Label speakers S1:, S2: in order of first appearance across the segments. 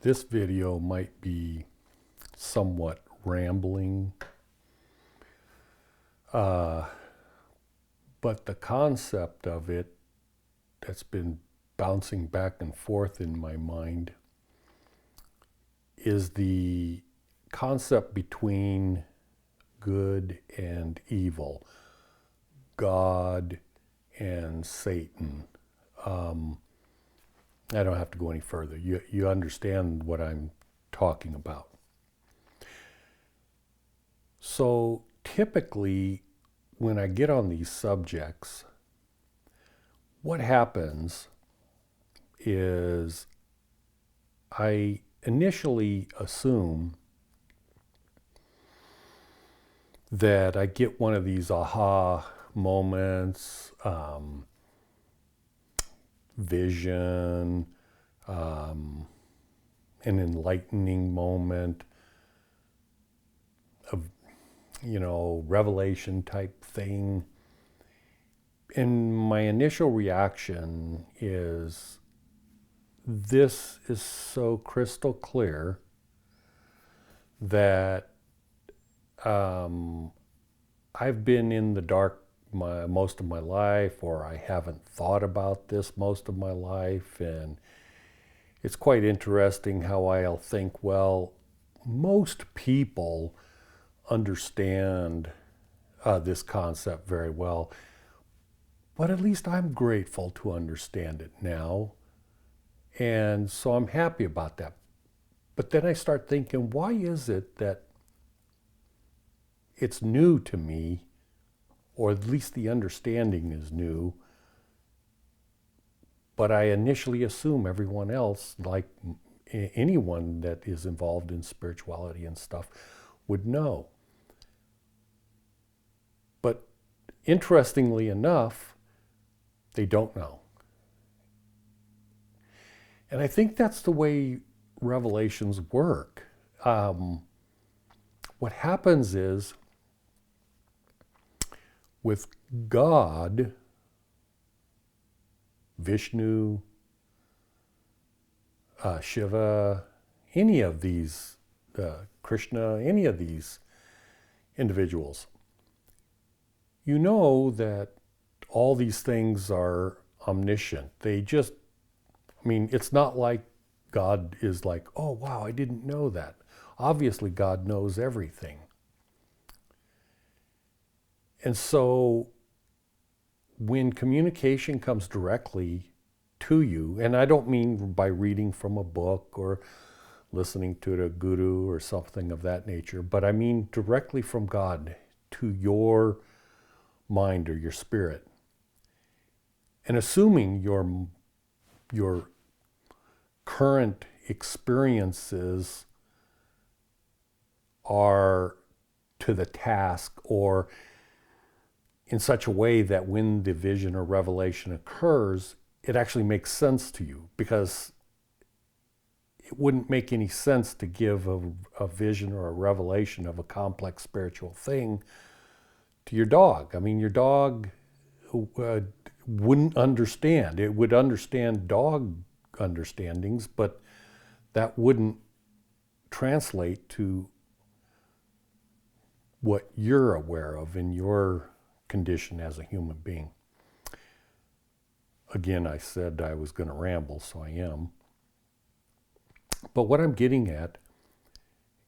S1: This video might be somewhat rambling, but the concept of it that's been bouncing back and forth in my mind is the concept between good and evil, God and Satan. I don't have to go any further. You understand what I'm talking about. So typically, when I get on these subjects, what happens is I initially assume that I get one of these aha moments, vision, an enlightening moment of, revelation type thing. And my initial reaction is, this is so crystal clear that I've been in the dark most of my life, or I haven't thought about this most of my life. And it's quite interesting how I'll think, well, most people understand this concept very well, but at least I'm grateful to understand it now. And so I'm happy about that. But then I start thinking, why is it that it's new to me, or at least the understanding is new, but I initially assume everyone else, like anyone that is involved in spirituality and stuff, would know. But interestingly enough, they don't know. And I think that's the way revelations work. What happens is, with God, Vishnu, Shiva, any of these, Krishna, any of these individuals, you know that all these things are omniscient. It's not like God is like, oh, wow, I didn't know that. Obviously, God knows everything. And so when communication comes directly to you, and I don't mean by reading from a book or listening to a guru or something of that nature, but I mean directly from God to your mind or your spirit. And assuming your current experiences are to the task, or in such a way that when the vision or revelation occurs, it actually makes sense to you, because it wouldn't make any sense to give a vision or a revelation of a complex spiritual thing to your dog. Your dog wouldn't understand. It would understand dog understandings, but that wouldn't translate to what you're aware of in your condition as a human being. Again, I said I was going to ramble, so I am. But what I'm getting at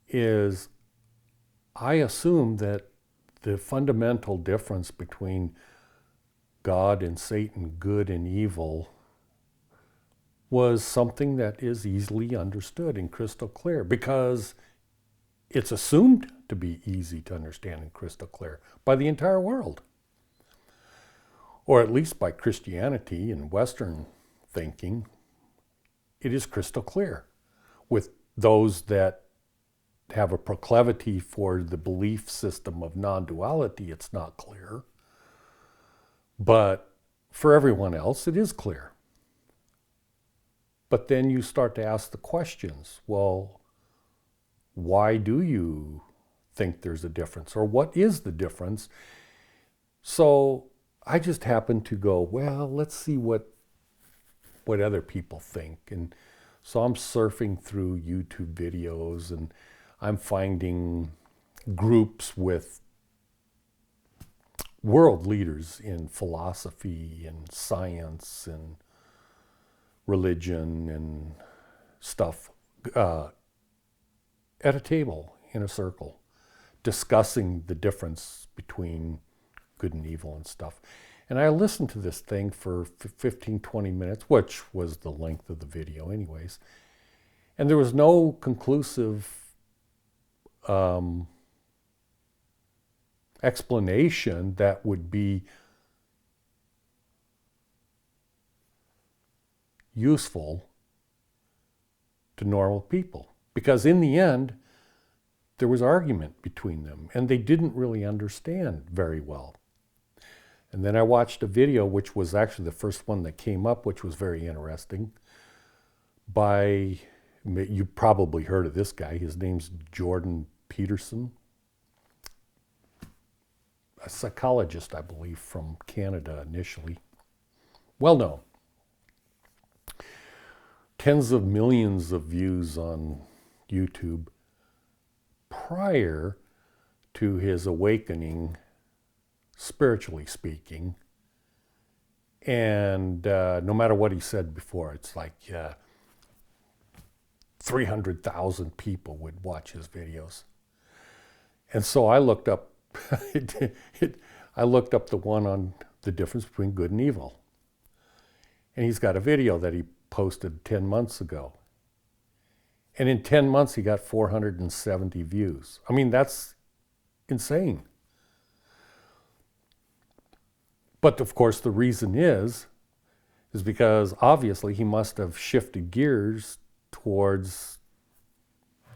S1: is, I assume that the fundamental difference between God and Satan, good and evil, was something that is easily understood and crystal clear, because it's assumed to be easy to understand and crystal clear by the entire world. Or at least by Christianity and Western thinking, it is crystal clear. With those that have a proclivity for the belief system of non-duality, it's not clear. But for everyone else, it is clear. But then you start to ask the questions, well, why do you think there's a difference? Or what is the difference? So I just happened to go, well, let's see what other people think. And So I'm surfing through YouTube videos and I'm finding groups with world leaders in philosophy and science and religion and stuff at a table in a circle, discussing the difference between good and evil and stuff. And I listened to this thing for 15, 20 minutes, which was the length of the video anyways. And there was no conclusive explanation that would be useful to normal people. Because in the end, there was argument between them, and they didn't really understand very well. And then I watched a video, which was actually the first one that came up, which was very interesting, by, you probably heard of this guy, his name's Jordan Peterson, a psychologist, I believe, from Canada initially. Well known. Tens of millions of views on YouTube prior to his awakening, spiritually speaking. And no matter what he said before, it's like 300,000 people would watch his videos. And so I looked up, I looked up the one on the difference between good and evil. And he's got a video that he posted 10 months ago. And in 10 months, he got 470 views. I mean, that's insane. But of course, the reason is because obviously he must have shifted gears towards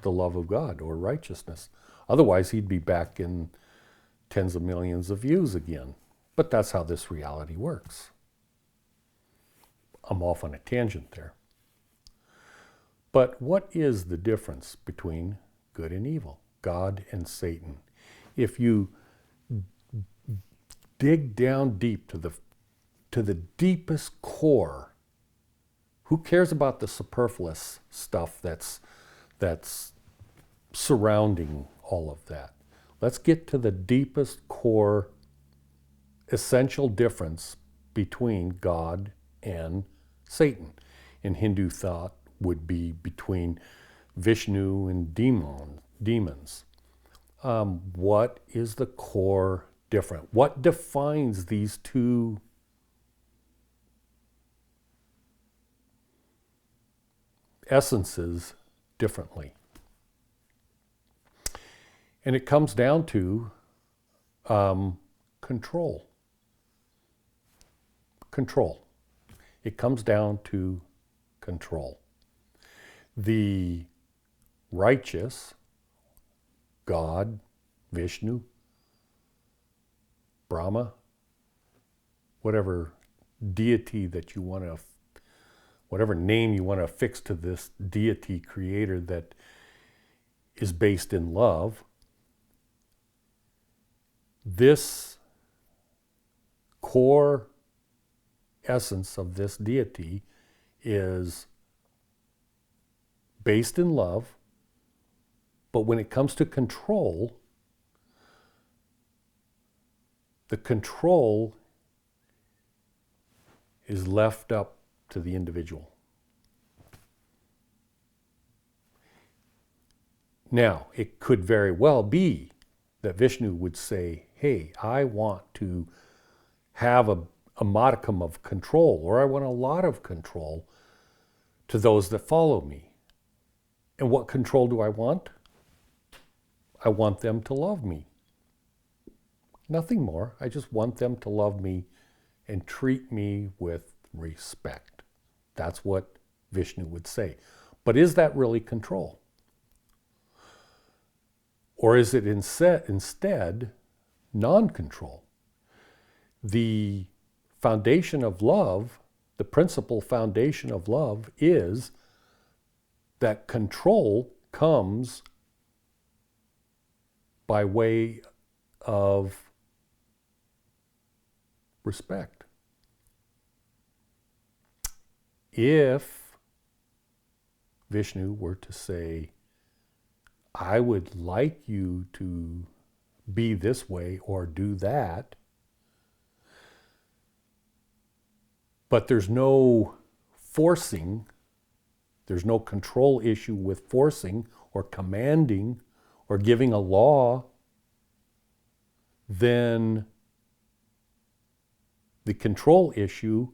S1: the love of God or righteousness. Otherwise, he'd be back in tens of millions of views again. But that's how this reality works. I'm off on a tangent there. But what is the difference between good and evil, God and Satan? If you dig down deep to the deepest core, who cares about the superfluous stuff that's surrounding all of that? Let's get to the deepest core, essential difference between God and Satan. In Hindu thought, would be between Vishnu and demons. What is the core difference? What defines these two essences differently? And it comes down to control. Control. It comes down to control. The righteous, God, Vishnu, Brahma, whatever deity that you want to, whatever name you want to affix to this deity creator that is based in love, this core essence of this deity is based in love, but when it comes to control, the control is left up to the individual. Now, it could very well be that Vishnu would say, hey, I want to have a modicum of control, or I want a lot of control to those that follow me. And what control do I want? I want them to love me. Nothing more. I just want them to love me and treat me with respect. That's what Vishnu would say. But is that really control? Or is it instead non-control? The foundation of love, the principal foundation of love is that control comes by way of respect. If Vishnu were to say, I would like you to be this way or do that, but there's no forcing, there's no control issue with forcing or commanding or giving a law, then the control issue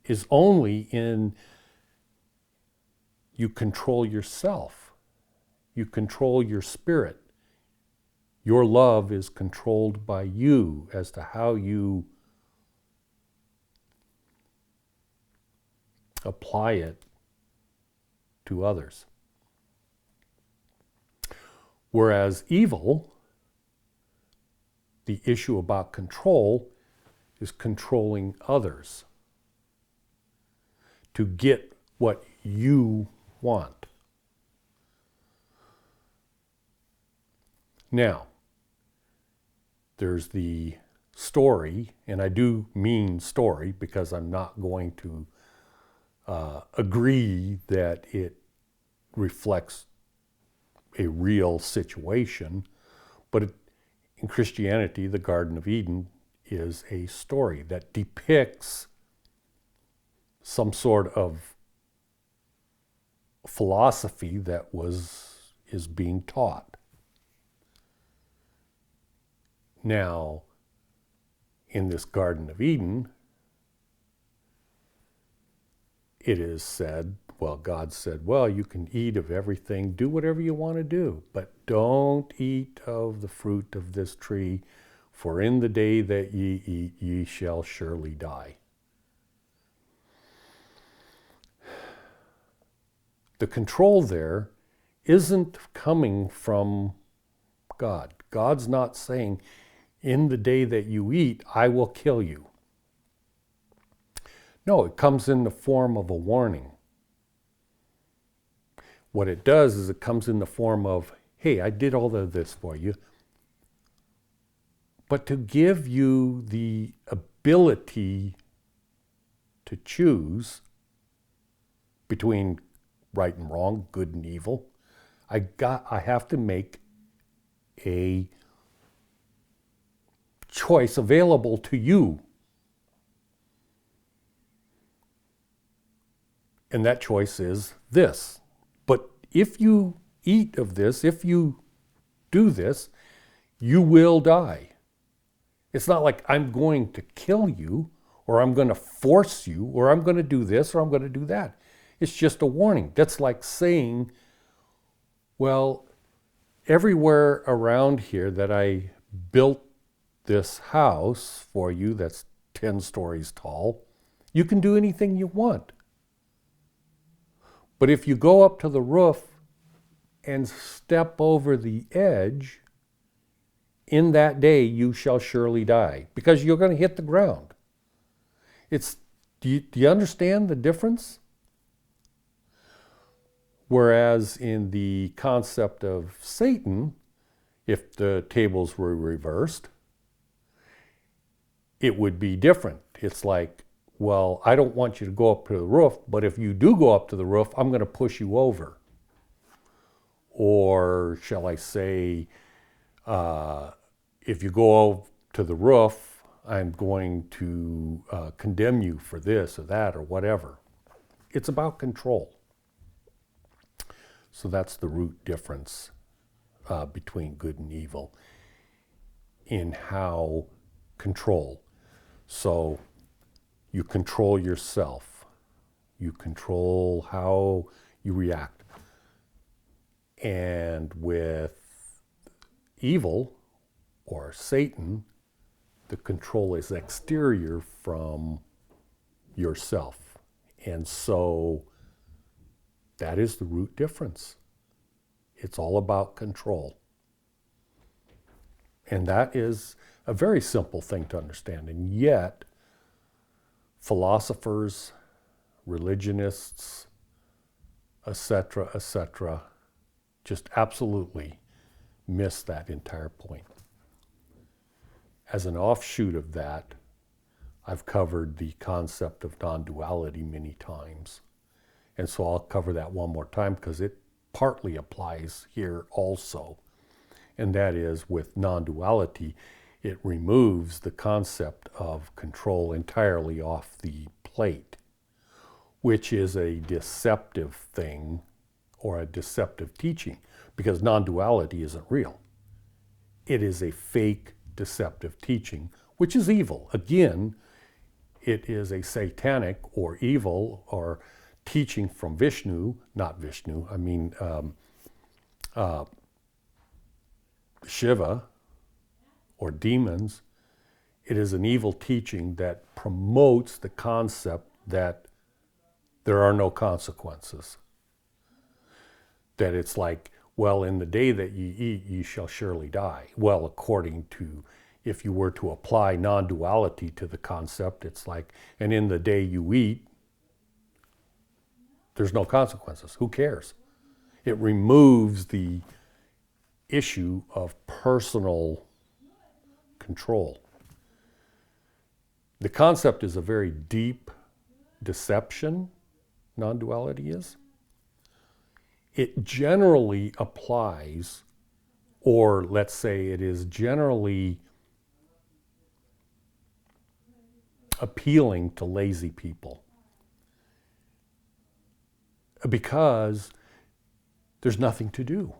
S1: is only in you control yourself. You control your spirit. Your love is controlled by you as to how you apply it to others. Whereas evil, the issue about control, is controlling others to get what you want. Now, there's the story, and I do mean story because I'm not going to agree that it reflects a real situation, but in Christianity, the Garden of Eden is a story that depicts some sort of philosophy that is being taught. Now, in this Garden of Eden, it is said, well, God said, well, you can eat of everything, do whatever you want to do, but don't eat of the fruit of this tree, for in the day that ye eat, ye shall surely die. The control there isn't coming from God. God's not saying, in the day that you eat, I will kill you. No, it comes in the form of a warning. What it does is it comes in the form of, hey, I did all of this for you, but to give you the ability to choose between right and wrong, good and evil, I have to make a choice available to you. And that choice is this. But if you eat of this, if you do this, you will die. It's not like I'm going to kill you, or I'm going to force you, or I'm going to do this, or I'm going to do that. It's just a warning. That's like saying, well, everywhere around here that I built this house for you that's 10 stories tall, you can do anything you want. But if you go up to the roof and step over the edge, in that day you shall surely die, because you're going to hit the ground. Do you understand the difference? Whereas in the concept of Satan, if the tables were reversed, it would be different. It's like, well, I don't want you to go up to the roof, but if you do go up to the roof, I'm going to push you over. Or shall I say, if you go up to the roof, I'm going to condemn you for this or that or whatever. It's about control. So that's the root difference between good and evil in how control. So you control yourself. You control how you react. And with evil or Satan, the control is exterior from yourself. And so that is the root difference. It's all about control. And that is a very simple thing to understand. And yet, philosophers, religionists, etc., just absolutely miss that entire point. As an offshoot of that, I've covered the concept of non-duality many times. And so I'll cover that one more time because it partly applies here also. And that is, with non-duality, it removes the concept of control entirely off the plate, which is a deceptive thing or a deceptive teaching, because non-duality isn't real. It is a fake deceptive teaching, which is evil. Again, it is a satanic or evil or teaching from Vishnu, not Vishnu, I mean Shiva or demons. It is an evil teaching that promotes the concept that there are no consequences. That it's like, well, in the day that ye eat, ye shall surely die. Well, according to, if you were to apply non-duality to the concept, it's like, and in the day you eat, there's no consequences. Who cares? It removes the issue of personal control. The concept is a very deep deception, non-duality is. It generally applies, or let's say it is generally appealing to lazy people, because there's nothing to do.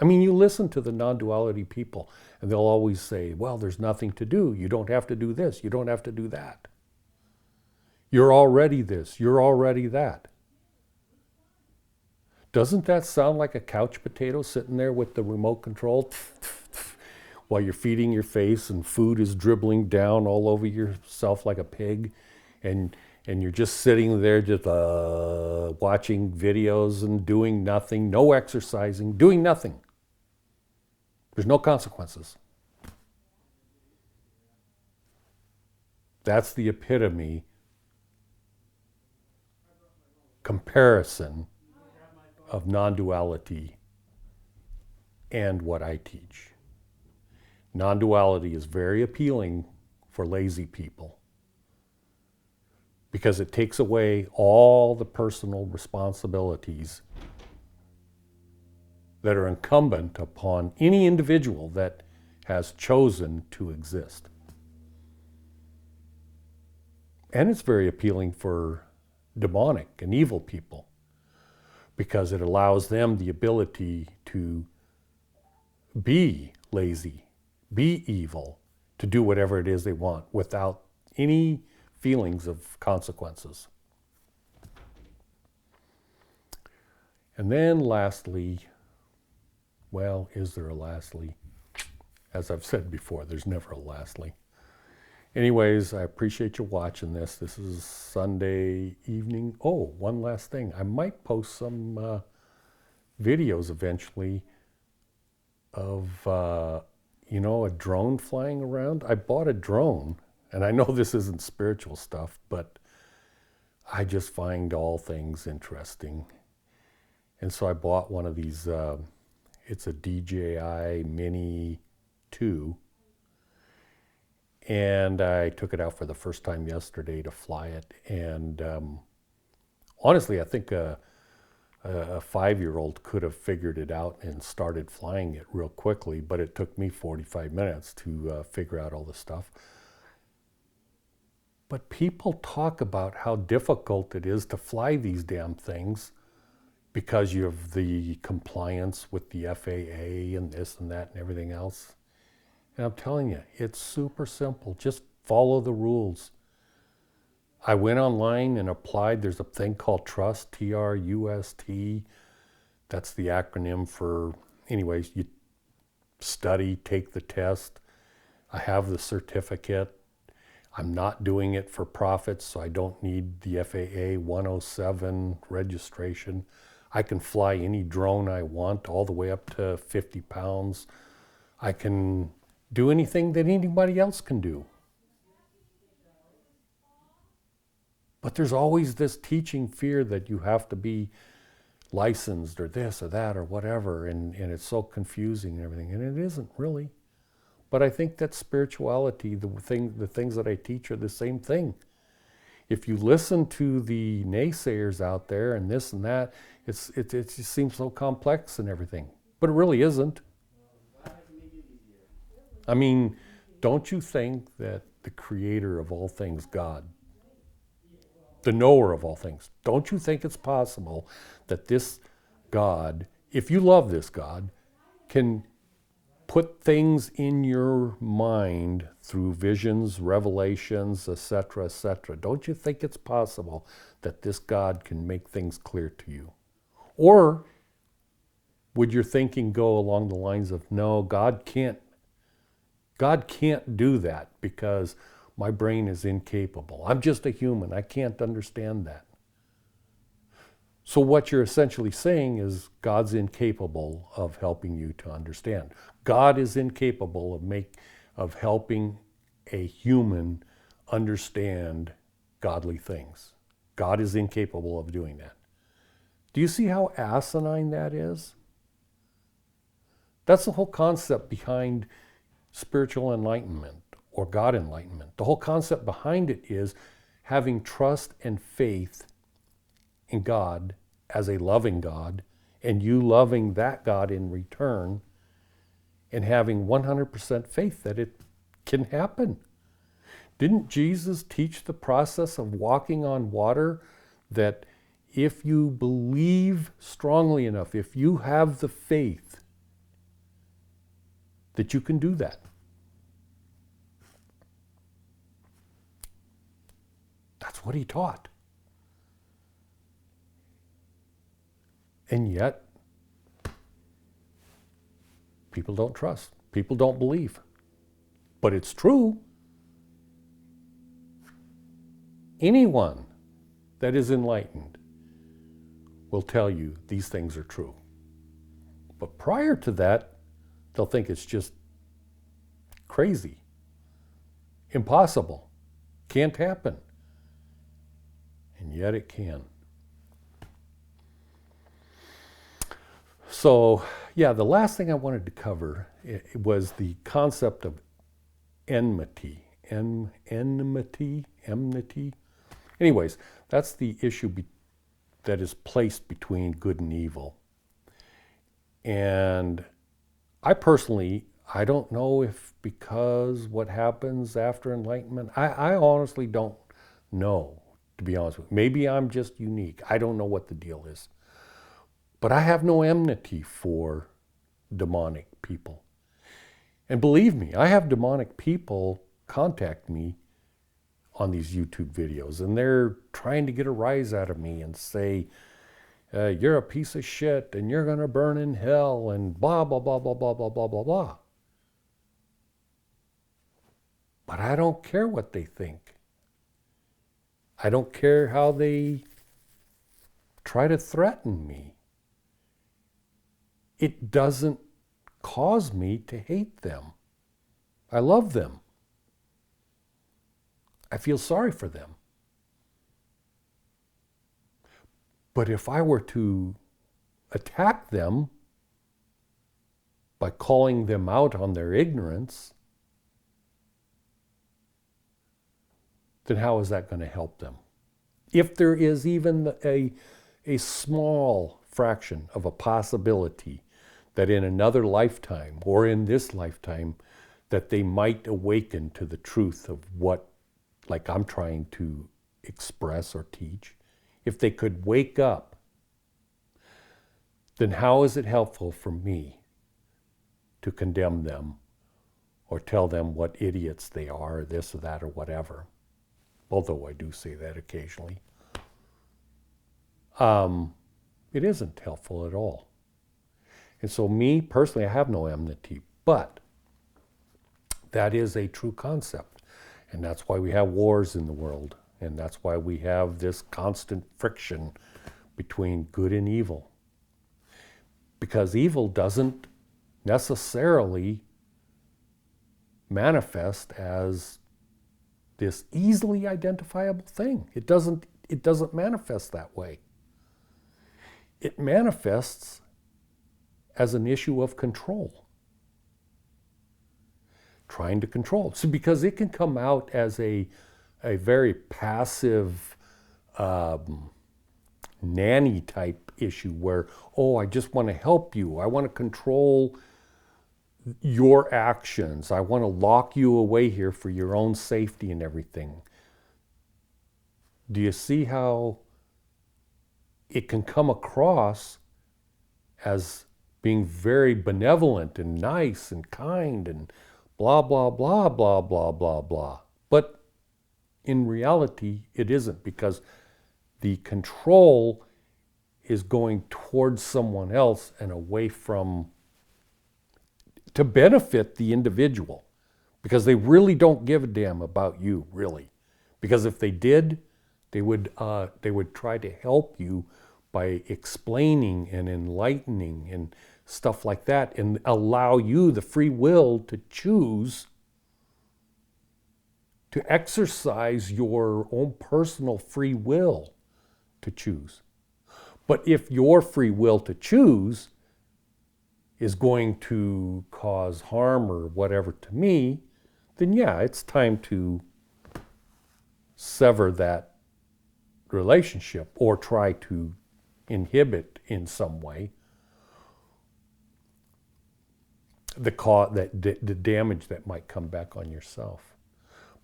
S1: I mean, you listen to the non-duality people, and they'll always say, well, there's nothing to do. You don't have to do this. You don't have to do that. You're already this. You're already that. Doesn't that sound like a couch potato sitting there with the remote control while you're feeding your face and food is dribbling down all over yourself like a pig, and you're just sitting there just watching videos and doing nothing, no exercising, doing nothing. There's no consequences. That's the epitome comparison of non-duality and what I teach. Non-duality is very appealing for lazy people because it takes away all the personal responsibilities that are incumbent upon any individual that has chosen to exist. And it's very appealing for demonic and evil people because it allows them the ability to be lazy, be evil, to do whatever it is they want without any feelings of consequences. And then lastly, well, is there a lastly? As I've said before, there's never a lastly. Anyways, I appreciate you watching this. This is Sunday evening. Oh, one last thing. I might post some videos eventually of, a drone flying around. I bought a drone, and I know this isn't spiritual stuff, but I just find all things interesting. And so I bought one of these, it's a DJI Mini 2. And I took it out for the first time yesterday to fly it. And honestly, I think a 5-year-old could have figured it out and started flying it real quickly, but it took me 45 minutes to figure out all the stuff. But people talk about how difficult it is to fly these damn things because you have the compliance with the FAA and this and that and everything else. And I'm telling you, it's super simple. Just follow the rules. I went online and applied. There's a thing called TRUST, T-R-U-S-T. That's the acronym for, anyways, you study, take the test. I have the certificate. I'm not doing it for profit, so I don't need the FAA 107 registration. I can fly any drone I want, all the way up to 50 pounds. I can do anything that anybody else can do. But there's always this teaching fear that you have to be licensed or this or that or whatever, and it's so confusing and everything, and it isn't really. But I think that spirituality, the things that I teach are the same thing. If you listen to the naysayers out there and this and that, it just seems so complex and everything. But it really isn't. I mean, don't you think that the creator of all things, God, the knower of all things, don't you think it's possible that this God, if you love this God, can put things in your mind through visions, revelations, etc., etc.? Don't you think it's possible that this God can make things clear to you? Or would your thinking go along the lines of, no, God can't do that because my brain is incapable. I'm just a human. I can't understand that. So what you're essentially saying is God's incapable of helping you to understand. God is incapable of helping a human understand godly things. God is incapable of doing that. Do you see how asinine that is? That's the whole concept behind spiritual enlightenment or God enlightenment. The whole concept behind it is having trust and faith in God as a loving God, and you loving that God in return, and having 100% faith that it can happen. Didn't Jesus teach the process of walking on water, that if you believe strongly enough, if you have the faith, that you can do that? That's what he taught. And yet, people don't trust. People don't believe. But it's true. Anyone that is enlightened will tell you these things are true. But prior to that, they'll think it's just crazy, impossible, can't happen. And yet it can. So, yeah, the last thing I wanted to cover was the concept of enmity. Enmity. Anyways, that's the issue that is placed between good and evil. And I personally, I don't know if because what happens after enlightenment, I honestly don't know, to be honest with you. Maybe I'm just unique. I don't know what the deal is. But I have no enmity for demonic people. And believe me, I have demonic people contact me on these YouTube videos, and they're trying to get a rise out of me and say, you're a piece of shit, and you're going to burn in hell, and blah, blah, blah, blah, blah, blah, blah, blah, blah. But I don't care what they think. I don't care how they try to threaten me. It doesn't cause me to hate them. I love them. I feel sorry for them. But if I were to attack them by calling them out on their ignorance, then how is that going to help them? If there is even a small fraction of a possibility that in another lifetime or in this lifetime that they might awaken to the truth of what, like I'm trying to express or teach, if they could wake up, then how is it helpful for me to condemn them or tell them what idiots they are, or this or that or whatever? Although I do say that occasionally. It isn't helpful at all. And so me, personally, I have no enmity, but that is a true concept. And that's why we have wars in the world. And that's why we have this constant friction between good and evil. Because evil doesn't necessarily manifest as this easily identifiable thing. It doesn't manifest that way. It manifests as an issue of control. trying to control. So because it can come out as a very passive nanny type issue where, oh, I just want to help you. I want to control your actions. I want to lock you away here for your own safety and everything. Do you see how it can come across as being very benevolent and nice and kind and blah, blah, blah, blah, blah, blah, blah. But in reality, it isn't, because the control is going towards someone else and away from, to benefit the individual, because they really don't give a damn about you, really. Because if they did, they would try to help you by explaining and enlightening and stuff like that, and allow you the free will to choose, to exercise your own personal free will to choose. But if your free will to choose is going to cause harm or whatever to me, then yeah, it's time to sever that relationship or try to inhibit in some way the damage that might come back on yourself.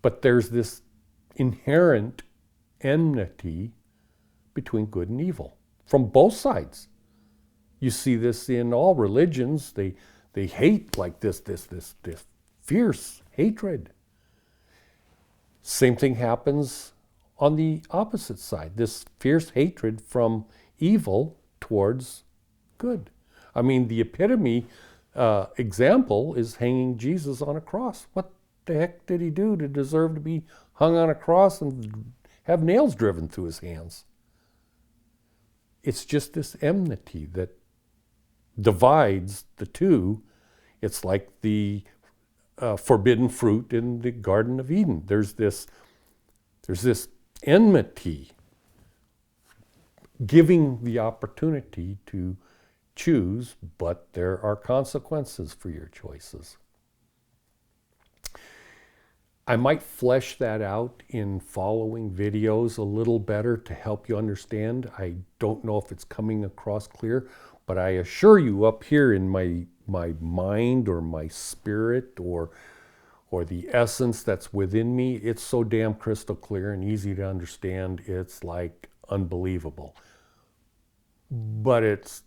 S1: But there's this inherent enmity between good and evil from both sides. You see this in all religions. They hate like this fierce hatred. Same thing happens on the opposite side. This fierce hatred from evil towards good. I mean, the epitome example is hanging Jesus on a cross. What the heck did he do to deserve to be hung on a cross and have nails driven through his hands? It's just this enmity that divides the two. It's like the forbidden fruit in the Garden of Eden. There's this enmity, giving the opportunity to choose, but there are consequences for your choices. I might flesh that out in following videos a little better to help you understand. I don't know if it's coming across clear, but I assure you up here in my mind or my spirit or the essence that's within me, it's so damn crystal clear and easy to understand. It's like unbelievable. But it's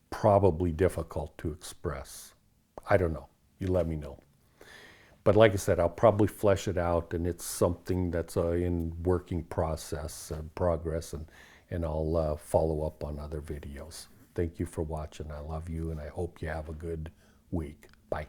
S1: probably difficult to express. I don't know. You let me know. But like I said, I'll probably flesh it out, and it's something that's in working process and progress, and I'll follow up on other videos. Thank you for watching. I love you, and I hope you have a good week. Bye.